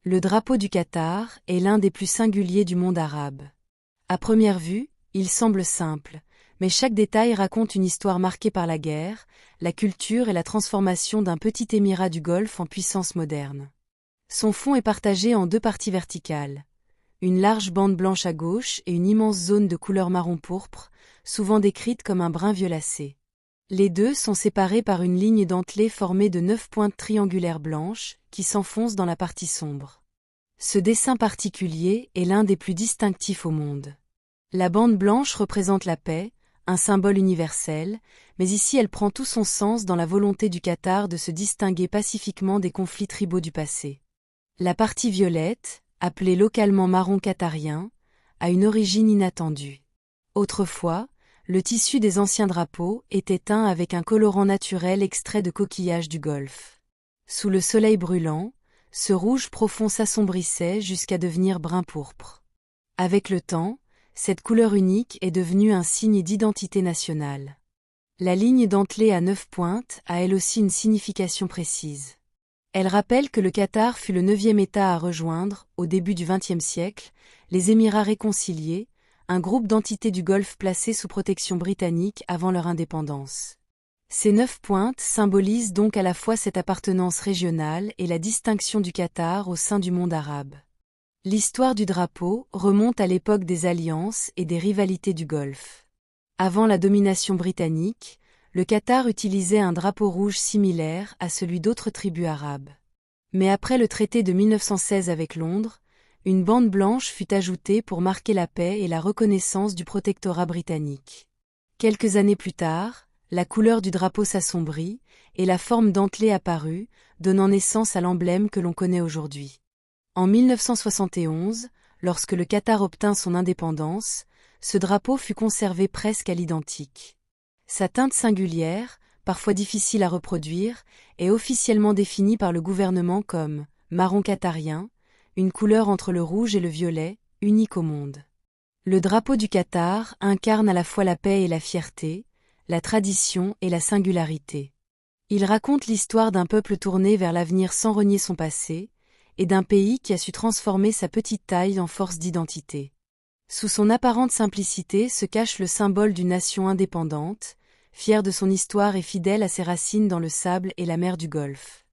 Le drapeau du Qatar est l'un des plus singuliers du monde arabe. À première vue, il semble simple, mais chaque détail raconte une histoire marquée par la guerre, la culture et la transformation d'un petit émirat du Golfe en puissance moderne. Son fond est partagé en deux parties verticales. Une large bande blanche à gauche et une immense zone de couleur marron-pourpre, souvent décrite comme un brun violacé. Les deux sont séparés par une ligne dentelée formée de 9 pointes triangulaires blanches, qui s'enfoncent dans la partie sombre. Ce dessin particulier est l'un des plus distinctifs au monde. La bande blanche représente la paix, un symbole universel, mais ici elle prend tout son sens dans la volonté du Qatar de se distinguer pacifiquement des conflits tribaux du passé. La partie violette, appelée localement marron qatarien, a une origine inattendue. Autrefois, le tissu des anciens drapeaux était teint avec un colorant naturel extrait de coquillages du Golfe. Sous le soleil brûlant, ce rouge profond s'assombrissait jusqu'à devenir brun pourpre. Avec le temps, cette couleur unique est devenue un signe d'identité nationale. La ligne dentelée à 9 pointes a elle aussi une signification précise. Elle rappelle que le Qatar fut le 9e État à rejoindre, au début du XXe siècle, les Émirats réconciliés, un groupe d'entités du Golfe placées sous protection britannique avant leur indépendance. Ces 9 pointes symbolisent donc à la fois cette appartenance régionale et la distinction du Qatar au sein du monde arabe. L'histoire du drapeau remonte à l'époque des alliances et des rivalités du Golfe. Avant la domination britannique, le Qatar utilisait un drapeau rouge similaire à celui d'autres tribus arabes. Mais après le traité de 1916 avec Londres, une bande blanche fut ajoutée pour marquer la paix et la reconnaissance du protectorat britannique. Quelques années plus tard, la couleur du drapeau s'assombrit et la forme dentelée apparut, donnant naissance à l'emblème que l'on connaît aujourd'hui. En 1971, lorsque le Qatar obtint son indépendance, ce drapeau fut conservé presque à l'identique. Sa teinte singulière, parfois difficile à reproduire, est officiellement définie par le gouvernement comme « marron qatarien », une couleur entre le rouge et le violet, unique au monde. Le drapeau du Qatar incarne à la fois la paix et la fierté, la tradition et la singularité. Il raconte l'histoire d'un peuple tourné vers l'avenir sans renier son passé, et d'un pays qui a su transformer sa petite taille en force d'identité. Sous son apparente simplicité se cache le symbole d'une nation indépendante, fière de son histoire et fidèle à ses racines dans le sable et la mer du Golfe.